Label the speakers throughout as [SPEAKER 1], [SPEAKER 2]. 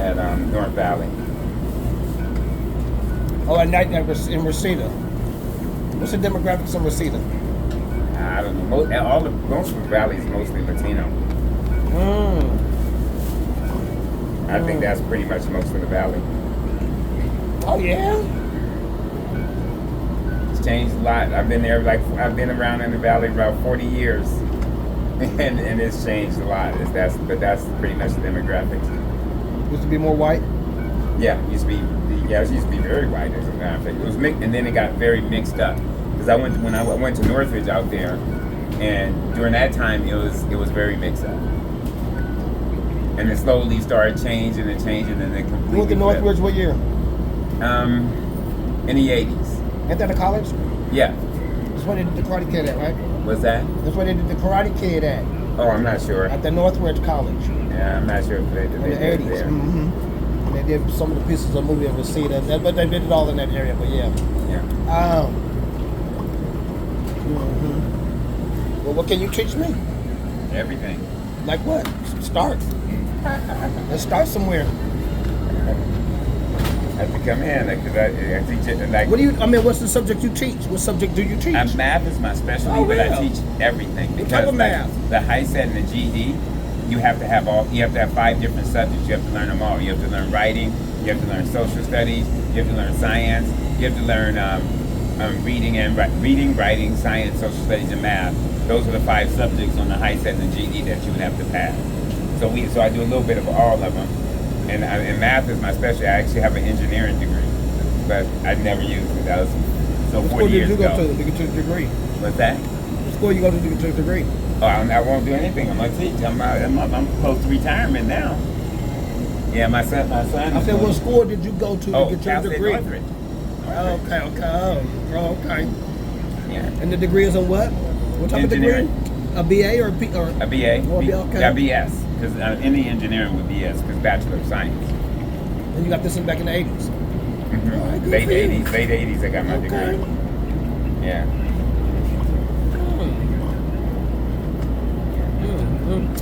[SPEAKER 1] at North Valley.
[SPEAKER 2] Oh, at night in Reseda. What's the demographics in Reseda?
[SPEAKER 1] I don't know. Most of the valley is mostly Latino. I think that's pretty much most of the valley.
[SPEAKER 2] Oh yeah.
[SPEAKER 1] It's changed a lot. I've been there I've been around in the valley about 40 years, and it's changed a lot. But that's pretty much the demographics.
[SPEAKER 2] Used to be more white.
[SPEAKER 1] Yeah, it used to be very white as a matter of fact. It was mixed, and then it got very mixed up. Because when I went to Northridge out there, and during that time it was very mixed up, and it slowly started changing and then it completely.
[SPEAKER 2] You went to Northridge what year?
[SPEAKER 1] In the 80s.
[SPEAKER 2] Ain't that a college?
[SPEAKER 1] Yeah.
[SPEAKER 2] That's where they did the Karate Kid at, right?
[SPEAKER 1] What's that?
[SPEAKER 2] That's where they did the Karate Kid at.
[SPEAKER 1] Oh, I'm not sure.
[SPEAKER 2] At the Northridge College.
[SPEAKER 1] Yeah, I'm not sure if they did
[SPEAKER 2] in the 80s.
[SPEAKER 1] there.
[SPEAKER 2] Mm-hmm. And they did some of the pieces of the movie of Reseda, but they did it all in that area. But yeah.
[SPEAKER 1] Yeah.
[SPEAKER 2] Well, what can you teach me?
[SPEAKER 1] Everything.
[SPEAKER 2] Like what? Start. Let's start somewhere.
[SPEAKER 1] I have to come in because I teach it like.
[SPEAKER 2] What's the subject you teach? What subject do you teach?
[SPEAKER 1] Math is my specialty, but I teach everything
[SPEAKER 2] because what type of math?
[SPEAKER 1] The high set and the GED, you have to have 5 different subjects. You have to learn them all. You have to learn writing. You have to learn social studies. You have to learn science. You have to learn reading, writing, science, social studies, and math. Those are the 5 subjects on the high set and the GED that you would have to pass. So I do a little bit of all of them. And math is my specialty. I actually have an engineering degree, but I've never used it. That was 40 years ago.
[SPEAKER 2] What school did you go to get your degree?
[SPEAKER 1] What's that?
[SPEAKER 2] What school you go to get your degree?
[SPEAKER 1] Oh, I won't do anything. I'm gonna teach. I'm close to retirement now. Yeah, my son.
[SPEAKER 2] I said, what school did you go to get your
[SPEAKER 1] Cal State
[SPEAKER 2] degree?
[SPEAKER 1] Northridge.
[SPEAKER 2] Okay.
[SPEAKER 1] Yeah.
[SPEAKER 2] And the degree is in what? What type of degree? A BA or a B? Or
[SPEAKER 1] a BA.
[SPEAKER 2] Okay.
[SPEAKER 1] Yeah, BS. Because any engineering would be BS, because Bachelor of Science.
[SPEAKER 2] And you got this in back in the 80s?
[SPEAKER 1] Mm-hmm.
[SPEAKER 2] All right,
[SPEAKER 1] late 80s, I got my degree. Yeah.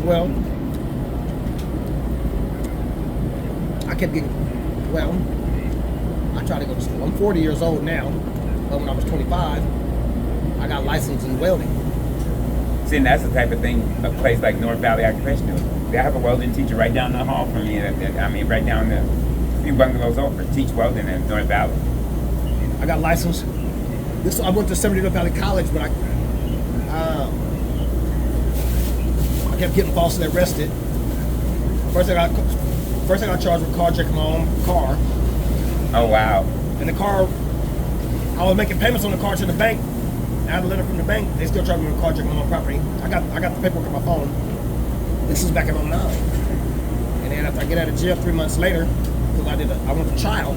[SPEAKER 2] Well, I kept getting, I tried to go to school. I'm 40 years old now, but when I was 25, I got licensed in welding.
[SPEAKER 1] See, and that's the type of thing a place like North Valley Occupational. They have a welding teacher right down the hall from me. Right down the few bungalows over. Teach welding in North Valley.
[SPEAKER 2] I got licensed. I went to 70 North Valley College, but I kept getting falsely arrested. First I got charged with carjacking my own car.
[SPEAKER 1] Oh wow!
[SPEAKER 2] And the car, I was making payments on the car to the bank. I had a letter from the bank. They still charged me with carjacking my own property. I got the paperwork on my phone. This is back in 2009. And then after I get out of jail 3 months later, because I went to trial,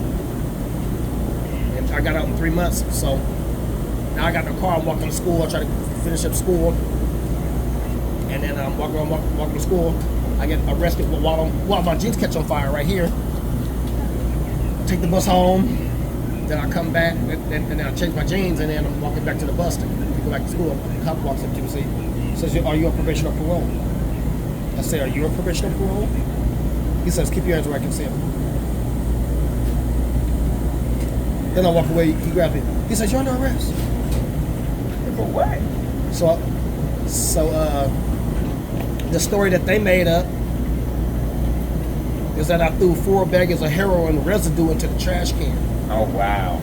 [SPEAKER 2] and I got out in 3 months. So now I got in the car. I'm walking to school. I try to finish up school, and then I'm walking to school. I get arrested while my jeans catch on fire right here. I take the bus home. Then I come back, and then I change my jeans, and then I'm walking back to the bus to go back to school. The cop walks up to me and says, "Are you on probation or parole?" I say, "Are you on probation or parole?" He says, "Keep your hands where I can see them." Then I walk away. He grabs me. He says, "You're under arrest."
[SPEAKER 1] For what?
[SPEAKER 2] So the story that they made up is that I threw 4 bags of heroin residue into the trash can.
[SPEAKER 1] Oh wow!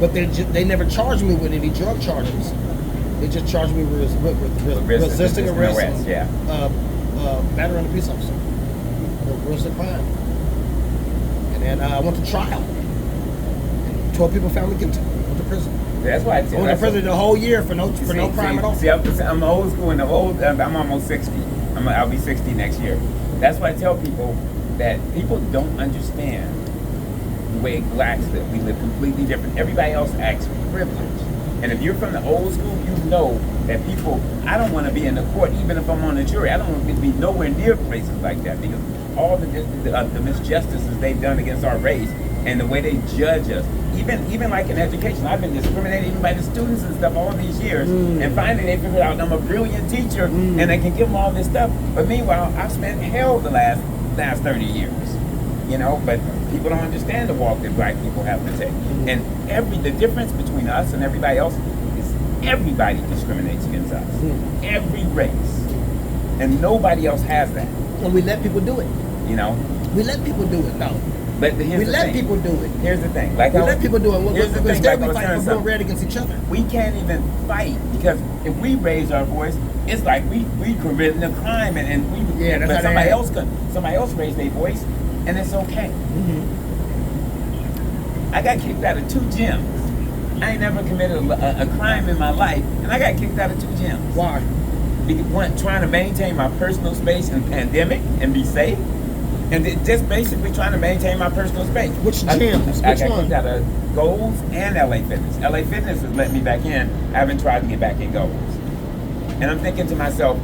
[SPEAKER 2] But they never charged me with any drug charges. They just charged me with resisting arrest.
[SPEAKER 1] Yeah.
[SPEAKER 2] Battery on a police officer. Resisting crime. And then I went to trial. 12 people found me guilty. Went to prison.
[SPEAKER 1] That's why I
[SPEAKER 2] went to prison the whole year for no crime at all.
[SPEAKER 1] See, I'm old school and I'm almost 60. I'll be 60 next year. That's why I tell people that people don't understand the way blacks live. We live completely different. Everybody else acts privileged. And if you're from the old school, you know that people, I don't want to be in the court, even if I'm on the jury. I don't want to be nowhere near places like that because all the misjustices they've done against our race and the way they judge us. Even like in education, I've been discriminated even by the students and stuff all these years. And finally they figured out I'm a brilliant teacher and I can give them all this stuff. But meanwhile, I've spent hell the last 30 years. You know, but people don't understand the walk that black people have to take. And the difference between us and everybody else is everybody discriminates against us. Every race. And nobody else has that.
[SPEAKER 2] And we let people do it.
[SPEAKER 1] You know?
[SPEAKER 2] We let people do it, though.
[SPEAKER 1] But here's
[SPEAKER 2] We
[SPEAKER 1] the
[SPEAKER 2] let
[SPEAKER 1] thing.
[SPEAKER 2] people do it.
[SPEAKER 1] Here's the thing. Like
[SPEAKER 2] We let people do it.
[SPEAKER 1] Here's the thing.
[SPEAKER 2] Instead,
[SPEAKER 1] Like I
[SPEAKER 2] we
[SPEAKER 1] was
[SPEAKER 2] fight
[SPEAKER 1] saying
[SPEAKER 2] for
[SPEAKER 1] something.
[SPEAKER 2] going red against each other.
[SPEAKER 1] We can't even fight because if we raise our voice, it's like we committing a crime and we.
[SPEAKER 2] Yeah, that's
[SPEAKER 1] but
[SPEAKER 2] how
[SPEAKER 1] somebody
[SPEAKER 2] they
[SPEAKER 1] else somebody else raised their voice, and it's okay. I got kicked out of 2 gyms. I ain't never committed a crime in my life, and I got kicked out of 2 gyms.
[SPEAKER 2] Why?
[SPEAKER 1] One, trying to maintain my personal space in pandemic and be safe, and just basically trying to maintain my personal space.
[SPEAKER 2] Which gyms?
[SPEAKER 1] I
[SPEAKER 2] Which
[SPEAKER 1] got
[SPEAKER 2] one?
[SPEAKER 1] kicked out of Goals and LA Fitness. LA Fitness has let me back in. I haven't tried to get back in Goals. And I'm thinking to myself,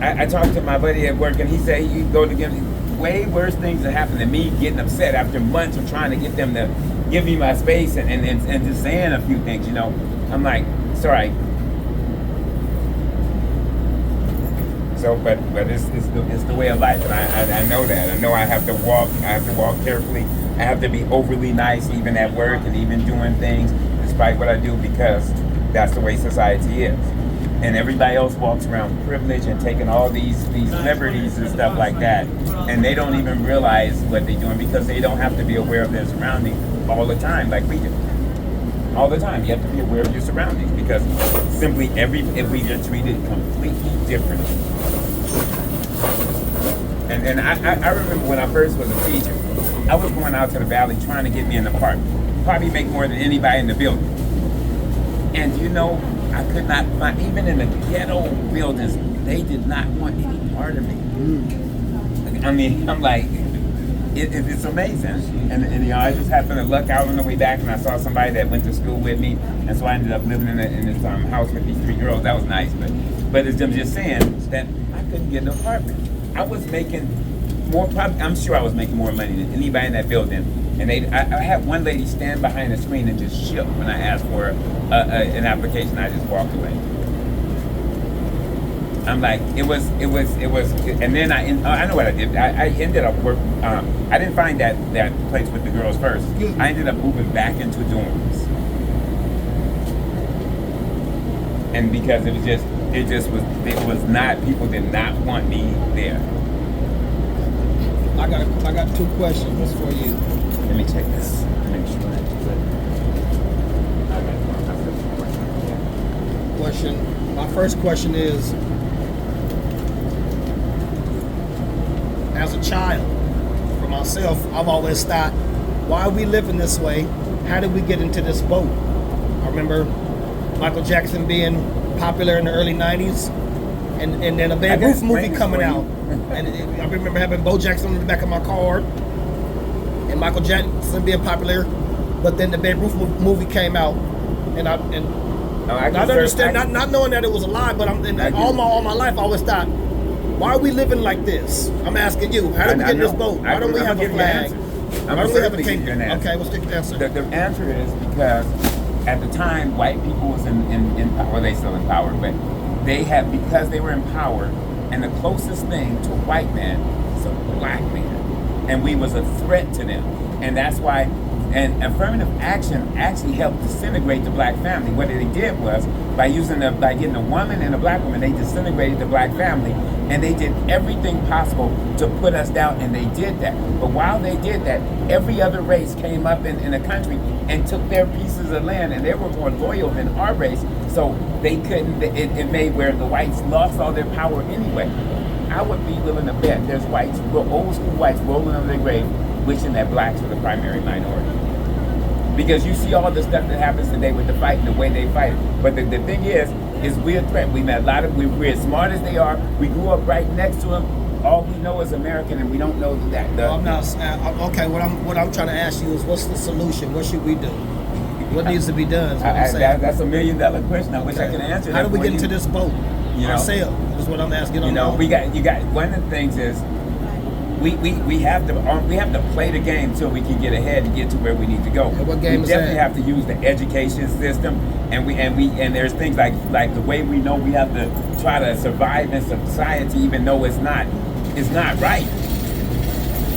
[SPEAKER 1] I talked to my buddy at work, and he said you go to give me way worse things that happened than me getting upset after months of trying to get them to give me my space and just saying a few things, you know. I'm like, sorry. So, but it's the way of life, and I know that. I know I have to walk carefully. I have to be overly nice, even at work and even doing things, despite what I do, because that's the way society is. And everybody else walks around privileged and taking all these liberties and stuff like that, and they don't even realize what they're doing because they don't have to be aware of their surroundings all the time like we do. All the time, you have to be aware of your surroundings because simply if we get treated completely differently. And I remember when I first was a teacher, I was going out to the valley trying to get me an apartment. Probably make more than anybody in the building. And you know, I could not find, even in the ghetto buildings, they did not want any part of me. I mean, I'm like, it's amazing. And you know, I just happened to luck out on the way back and I saw somebody that went to school with me. And so I ended up living in this house with these 3 girls. That was nice. But I'm just saying that I couldn't get an apartment. I was making I'm sure I was making more money than anybody in that building. And I had one lady stand behind the screen and just shook when I asked for an application. I just walked away. I'm like, it was, and then I know what I did. I ended up I didn't find that place with the girls first. I ended up moving back into dorms. And because it was not, people did not want me there.
[SPEAKER 2] I got 2 questions for you.
[SPEAKER 1] Let me check this. Make sure that's good.
[SPEAKER 2] My first question is, as a child, for myself, I've always thought, why are we living this way? How did we get into this boat? I remember Michael Jackson being popular in the early 90s, and then a Babe Ruth movie coming out. And I remember having Bo Jackson on the back of my car, and Michael Jackson being popular, but then the Babe Ruth movie came out, and I understand, not knowing that it was a lie, but all my life I always thought, why are we living like this? I'm asking you, how did we get in this boat? Why don't we have a flag? Why don't we have a king? Okay, what's the answer?
[SPEAKER 1] The answer is because at the time, white people was in power. Well, they still in power, but because they were in power, and the closest thing to a white man is a black man, and we was a threat to them, and that's why. And affirmative action actually helped disintegrate the black family. What they did was, by getting a woman and a black woman, they disintegrated the black family, and they did everything possible to put us down, and they did that. But while they did that, every other race came up in the country and took their pieces of land, and they were more loyal than our race, so they couldn't, it made where the whites lost all their power anyway. I would be willing to bet there's whites, old school whites rolling over their grave, wishing that blacks were the primary minority. Because you see all the stuff that happens today with the fight and the way they fight. But the thing is we're a threat. We met a lot of, we're as smart as they are. We grew up right next to them. All we know is American, and we don't know that.
[SPEAKER 2] I'm not, okay, what I'm trying to ask you is, what's the solution? What should we do? What needs to be done? That's
[SPEAKER 1] $1 million question. I wish I could answer that.
[SPEAKER 2] How do we get into this boat?
[SPEAKER 1] You know,
[SPEAKER 2] ourselves. That's what I'm asking.
[SPEAKER 1] You got one of the things is we have to play the game till we can get ahead and get to where we need to go.
[SPEAKER 2] And what game
[SPEAKER 1] we
[SPEAKER 2] is
[SPEAKER 1] definitely
[SPEAKER 2] that?
[SPEAKER 1] have to use the education system, and there's things like the way we know we have to try to survive in society, even though it's not right.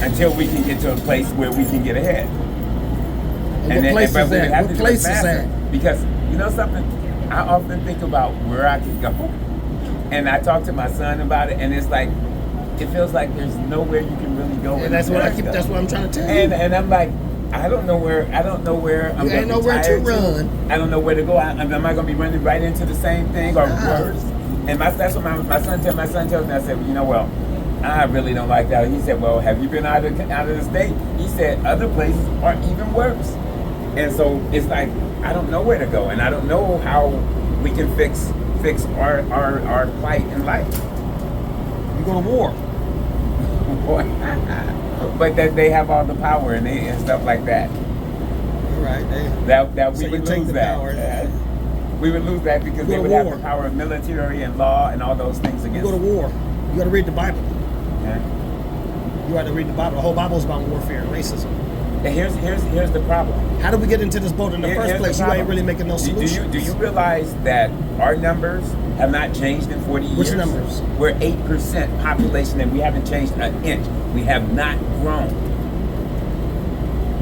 [SPEAKER 1] until we can get to a place where we can get ahead.
[SPEAKER 2] And what place
[SPEAKER 1] but
[SPEAKER 2] is
[SPEAKER 1] we
[SPEAKER 2] that?
[SPEAKER 1] have
[SPEAKER 2] What
[SPEAKER 1] to do it
[SPEAKER 2] place is
[SPEAKER 1] faster.
[SPEAKER 2] that?
[SPEAKER 1] Because you know something, I often think about where I could go, and I talk to my son about it, and it's like it feels like there's nowhere you can really go.
[SPEAKER 2] And that's what I keep.
[SPEAKER 1] America.
[SPEAKER 2] That's what I'm trying to tell you.
[SPEAKER 1] And I'm like, I don't know where. I'm
[SPEAKER 2] You
[SPEAKER 1] gonna
[SPEAKER 2] ain't
[SPEAKER 1] be
[SPEAKER 2] nowhere to
[SPEAKER 1] tired
[SPEAKER 2] run.
[SPEAKER 1] I don't know where to go. Am I gonna be running right into the same thing or worse? And that's what my son tells me. I said, well, you know, well, I really don't like that. He said, well, have you been out of the state? He said other places are even worse. And so it's like I don't know where to go, and I don't know how we can fix our plight in life.
[SPEAKER 2] You go to war.
[SPEAKER 1] But that they have all the power and stuff like that.
[SPEAKER 2] You're right.
[SPEAKER 1] That we
[SPEAKER 2] So
[SPEAKER 1] would
[SPEAKER 2] you take
[SPEAKER 1] lose
[SPEAKER 2] the
[SPEAKER 1] that.
[SPEAKER 2] power.
[SPEAKER 1] We would lose that because
[SPEAKER 2] You
[SPEAKER 1] they
[SPEAKER 2] go
[SPEAKER 1] would
[SPEAKER 2] to
[SPEAKER 1] have
[SPEAKER 2] war.
[SPEAKER 1] the power of military and law and all those things
[SPEAKER 2] You
[SPEAKER 1] against.
[SPEAKER 2] go to war. You got to read the Bible.
[SPEAKER 1] Yeah.
[SPEAKER 2] You got to read the Bible. The whole Bible is about warfare and racism.
[SPEAKER 1] And here's the problem.
[SPEAKER 2] How did we get into this boat in the first
[SPEAKER 1] Here's
[SPEAKER 2] place?
[SPEAKER 1] the
[SPEAKER 2] You ain't
[SPEAKER 1] problem.
[SPEAKER 2] really making no solutions.
[SPEAKER 1] Do you realize that our numbers have not changed in 40 years?
[SPEAKER 2] Which numbers?
[SPEAKER 1] We're 8% population and we haven't changed an inch. We have not grown.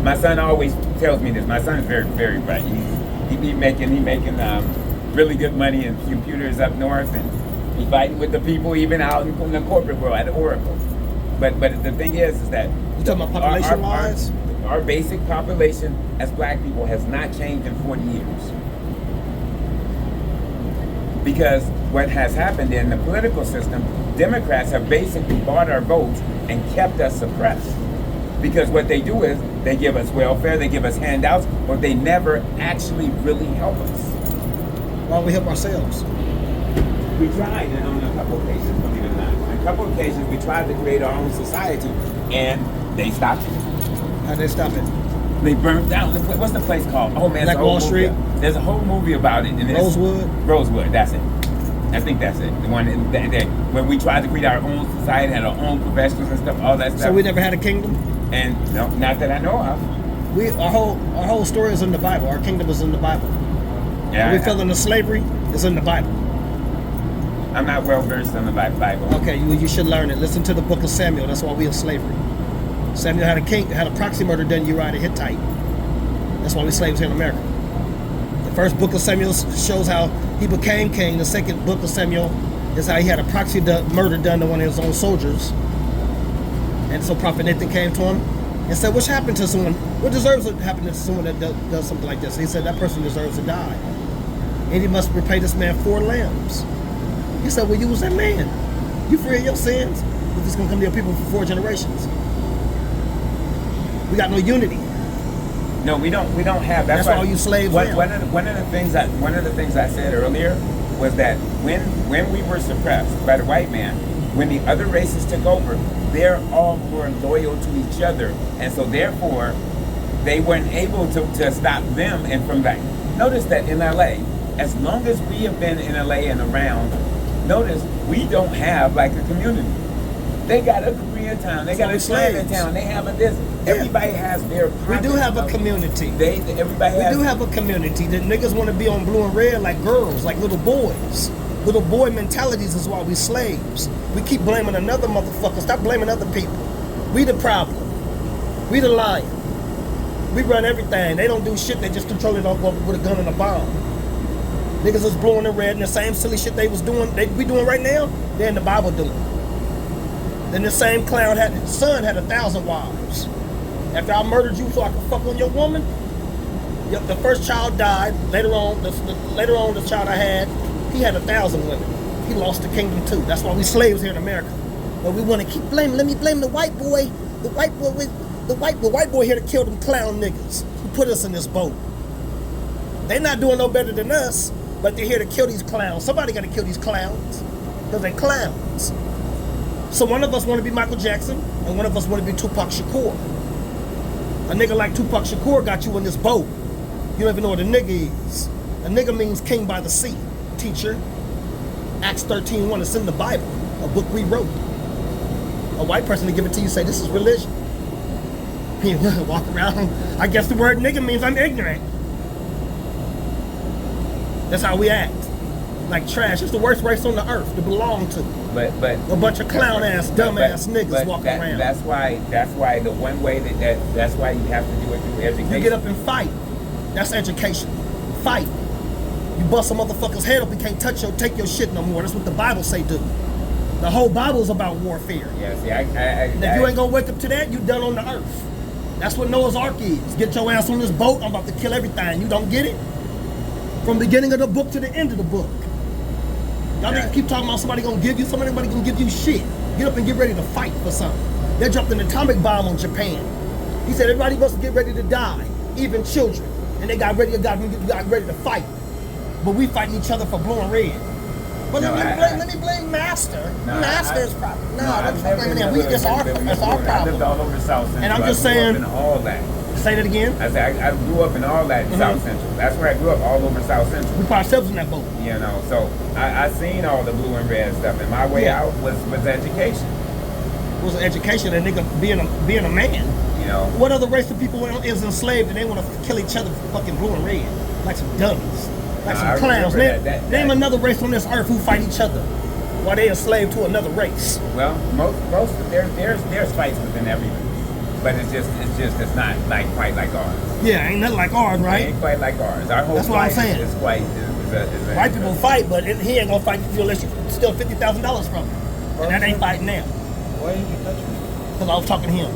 [SPEAKER 1] My son always tells me this. My son is very, very bright. He making really good money in computers up north, and he's fighting with the people even out in the corporate world at Oracle. But the thing is that
[SPEAKER 2] You talking about population wise?
[SPEAKER 1] our basic population as black people has not changed in 40 years. Because what has happened in the political system, Democrats have basically bought our votes and kept us suppressed. Because what they do is they give us welfare, they give us handouts, but they never actually really help us.
[SPEAKER 2] Why don't we help ourselves?
[SPEAKER 1] We tried on a couple occasions, believe it or not. On a couple occasions, we tried to create our own society, and they stopped it.
[SPEAKER 2] How'd they stop it?
[SPEAKER 1] They burnt down. What's the place called? Oh man,
[SPEAKER 2] Black
[SPEAKER 1] it's a whole
[SPEAKER 2] Wall Street?
[SPEAKER 1] movie. There's a whole movie about it. And Rosewood, that's it. I think that's it. The one that when we tried to create our own society, had our own professionals and stuff, all that stuff.
[SPEAKER 2] So we never had a kingdom?
[SPEAKER 1] And no, not that I know of.
[SPEAKER 2] Our whole story is in the Bible. Our kingdom is in the Bible.
[SPEAKER 1] Yeah,
[SPEAKER 2] We fell into slavery, it's in the Bible.
[SPEAKER 1] I'm not well versed in the Bible.
[SPEAKER 2] Okay, you should learn it. Listen to the book of Samuel. That's why we in slavery. Samuel had a proxy murder done to Uriah the Hittite. That's why we slaves here in America. The first book of Samuel shows how he became king. The second book of Samuel is how he had a proxy murder done to one of his own soldiers. And so Prophet Nathan came to him and said, "What's happened to someone? What deserves to happen to someone that does something like this?" And he said, "That person deserves to die. And he must repay this man 4 lambs." He said, "Well, you was that man. You free of your sins. We're just gonna come to your people for 4 generations." We got no unity.
[SPEAKER 1] No, we don't have.
[SPEAKER 2] That's why all you slaves
[SPEAKER 1] One
[SPEAKER 2] now.
[SPEAKER 1] of the things I said earlier was that when we were suppressed by the white man, when the other races took over, they're all more loyal to each other, and so therefore they weren't able to stop them and from back. Notice that in LA, as long as we have been in LA and around, notice we don't have like a community. They got a Koreatown, they got a Chinatown, they have a this.
[SPEAKER 2] Yeah.
[SPEAKER 1] Everybody has their.
[SPEAKER 2] We do have a
[SPEAKER 1] pockets of-
[SPEAKER 2] community.
[SPEAKER 1] Everybody
[SPEAKER 2] We
[SPEAKER 1] has.
[SPEAKER 2] do have a community. The niggas want to be on blue and red like girls, like little boys. Little boy mentalities is why we slaves. We keep blaming another motherfucker. Stop blaming other people. We the problem. We the lion. We run everything. They don't do shit. They just control it all with a gun and a bomb. Niggas is blowing the red and the same silly shit they was doing, we doing right now, they're in the Bible doing. Then the same clown his son had 1,000 wives. After I murdered you so I could fuck on your woman, the first child died. Later on, the child I had, he had 1,000 women. He lost the kingdom too. That's why we slaves here in America. But we want to keep blaming. Let me blame the white boy. The white boy here to kill them clown niggas who put us in this boat. They're not doing no better than us, but they're here to kill these clowns. Somebody got to kill these clowns because they're clowns. So one of us want to be Michael Jackson, and one of us want to be Tupac Shakur. A nigga like Tupac Shakur got you in this boat. You don't even know what a nigga is. A nigga means king by the sea. Teacher, Acts 13:1, it's in the Bible, a book we wrote. A white person to give it to you, say this is religion. You walk around, I guess the word nigga means I'm ignorant. That's how we act. Like trash. It's the worst race on the earth to belong to.
[SPEAKER 1] but
[SPEAKER 2] A bunch of clown ass, dumb
[SPEAKER 1] but-
[SPEAKER 2] ass niggas
[SPEAKER 1] but
[SPEAKER 2] walking
[SPEAKER 1] that-
[SPEAKER 2] around.
[SPEAKER 1] That's why the one way that's why you have to do it through education.
[SPEAKER 2] You get up and fight. That's education. Fight. You bust a motherfucker's head up, he can't take your shit no more. That's what the Bible say do. The whole Bible is about warfare.
[SPEAKER 1] Yeah, see,
[SPEAKER 2] And if you ain't gonna wake up to that, you done on the earth. That's what Noah's Ark is. Get your ass on this boat, I'm about to kill everything. You don't get it? From beginning of the book to the end of the book. Y'all
[SPEAKER 1] Yeah.
[SPEAKER 2] niggas keep talking about somebody gonna give you, somebody gonna give you shit. Get up and get ready to fight for something. They dropped an atomic bomb on Japan. He said everybody must get ready to die, even children. And they got ready to fight. But we fighting each other for blue and red. But
[SPEAKER 1] No,
[SPEAKER 2] let me blame Master.
[SPEAKER 1] No,
[SPEAKER 2] Master is problem. No,
[SPEAKER 1] I've
[SPEAKER 2] don't blame him. It's our
[SPEAKER 1] I lived
[SPEAKER 2] problem.
[SPEAKER 1] all over South Central.
[SPEAKER 2] And I'm just
[SPEAKER 1] I grew
[SPEAKER 2] saying-
[SPEAKER 1] up in all that.
[SPEAKER 2] Say that again.
[SPEAKER 1] I said I grew up in all that in South Central. That's where I grew up, all over South Central.
[SPEAKER 2] We put ourselves in that boat.
[SPEAKER 1] You know, so I seen all the blue and red stuff, and my way
[SPEAKER 2] Yeah.
[SPEAKER 1] out was education.
[SPEAKER 2] It was an education, a nigga being a man.
[SPEAKER 1] You know,
[SPEAKER 2] What other race of people is enslaved and they want to kill each other for fucking blue and red? Like some dummies. Like
[SPEAKER 1] No, I
[SPEAKER 2] some clowns.
[SPEAKER 1] remember that-
[SPEAKER 2] Name another race on this earth who fight each other while they enslaved to another race.
[SPEAKER 1] well, most there's fights within every race, but it's not like quite like ours.
[SPEAKER 2] Yeah, ain't nothing like ours,
[SPEAKER 1] It
[SPEAKER 2] right?
[SPEAKER 1] ain't quite like ours. Our whole
[SPEAKER 2] That's what I'm
[SPEAKER 1] fight
[SPEAKER 2] saying.
[SPEAKER 1] is quite is a
[SPEAKER 2] White people fight, but he ain't gonna fight you unless you steal $50,000 from him. And that ain't fighting now.
[SPEAKER 3] Why did you touch me?
[SPEAKER 2] Because I was talking to him.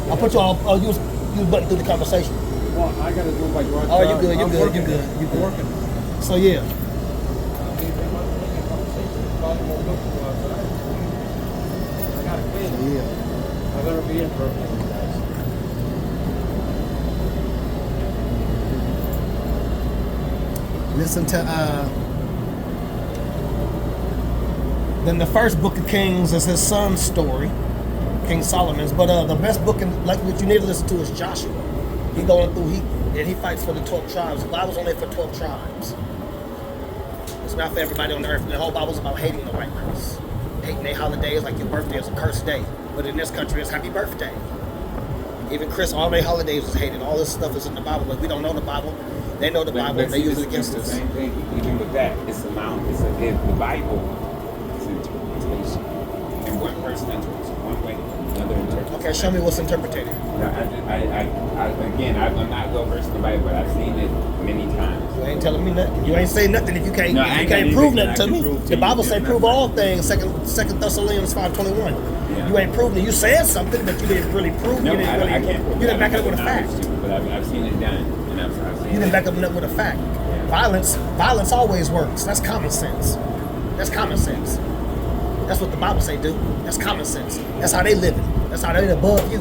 [SPEAKER 2] I'll put you all, use button through the conversation.
[SPEAKER 3] Well, I gotta do my garage.
[SPEAKER 2] Oh, you good, you
[SPEAKER 3] I'm
[SPEAKER 2] good,
[SPEAKER 3] working.
[SPEAKER 2] you good, you
[SPEAKER 3] I'm
[SPEAKER 2] good.
[SPEAKER 3] working.
[SPEAKER 2] So yeah.
[SPEAKER 3] I gotta clean.
[SPEAKER 2] Yeah.
[SPEAKER 3] I better be in for a minute, guys.
[SPEAKER 2] Listen to then the first book of Kings is his son's story, King Solomon's. But the best book, like what you need to listen to, is Joshua. He going through he fights for the 12 tribes. The Bible's only for 12 tribes. It's not for everybody on the earth. The whole Bible's about hating the white race, hating their holidays. Like your birthday is a cursed day, but in this country, it's happy birthday. Even Chris, all their holidays is hated. All this stuff is in the Bible, but we don't know the Bible. They know the Bible. They use it against
[SPEAKER 1] the
[SPEAKER 2] us.
[SPEAKER 1] same thing. Even with that, the Bible is interpretation, and one person interprets it one way, another interprets.
[SPEAKER 2] Okay, show me what's interpreted.
[SPEAKER 1] I'm not well versed in the Bible, but I've seen it many times.
[SPEAKER 2] You ain't telling me nothing. You ain't saying nothing if you can't.
[SPEAKER 1] No,
[SPEAKER 2] if
[SPEAKER 1] I
[SPEAKER 2] you
[SPEAKER 1] ain't
[SPEAKER 2] can't
[SPEAKER 1] got
[SPEAKER 2] prove
[SPEAKER 1] anything
[SPEAKER 2] nothing to
[SPEAKER 1] I can
[SPEAKER 2] me.
[SPEAKER 1] prove to
[SPEAKER 2] The
[SPEAKER 1] you.
[SPEAKER 2] Bible say
[SPEAKER 1] Yeah,
[SPEAKER 2] prove
[SPEAKER 1] nothing.
[SPEAKER 2] all things. Second Thessalonians 5:21.
[SPEAKER 1] Yeah.
[SPEAKER 2] You ain't proving it. You said something, but you didn't really prove.
[SPEAKER 1] No,
[SPEAKER 2] you didn't really.
[SPEAKER 1] I can't prove
[SPEAKER 2] You didn't
[SPEAKER 1] it.
[SPEAKER 2] back it
[SPEAKER 1] I
[SPEAKER 2] up with a
[SPEAKER 1] don't
[SPEAKER 2] fact.
[SPEAKER 1] have knowledge to, but I've seen it done, and I've seen
[SPEAKER 2] You didn't
[SPEAKER 1] it.
[SPEAKER 2] back up nothing with a fact. Violence always works. That's common sense. That's common sense. That's what the Bible say, do. That's common sense. That's how they live it. That's how they above you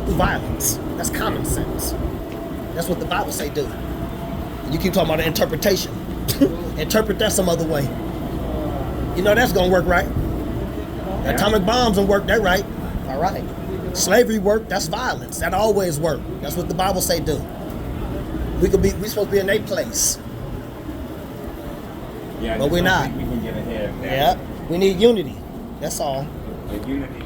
[SPEAKER 2] through violence. That's common sense. That's what the Bible say, do. And you keep talking about the interpretation. Interpret that some other way. You know that's gonna work, right?
[SPEAKER 1] Yeah.
[SPEAKER 2] Atomic bombs don't work. That right? All right. Slavery work. That's violence. That always work. That's what the Bible say, do. We supposed to be in a place.
[SPEAKER 1] Yeah, I
[SPEAKER 2] But
[SPEAKER 1] just
[SPEAKER 2] we're
[SPEAKER 1] don't
[SPEAKER 2] not.
[SPEAKER 1] think we can get ahead of that.
[SPEAKER 2] Yeah. We need unity. That's all.
[SPEAKER 1] The unity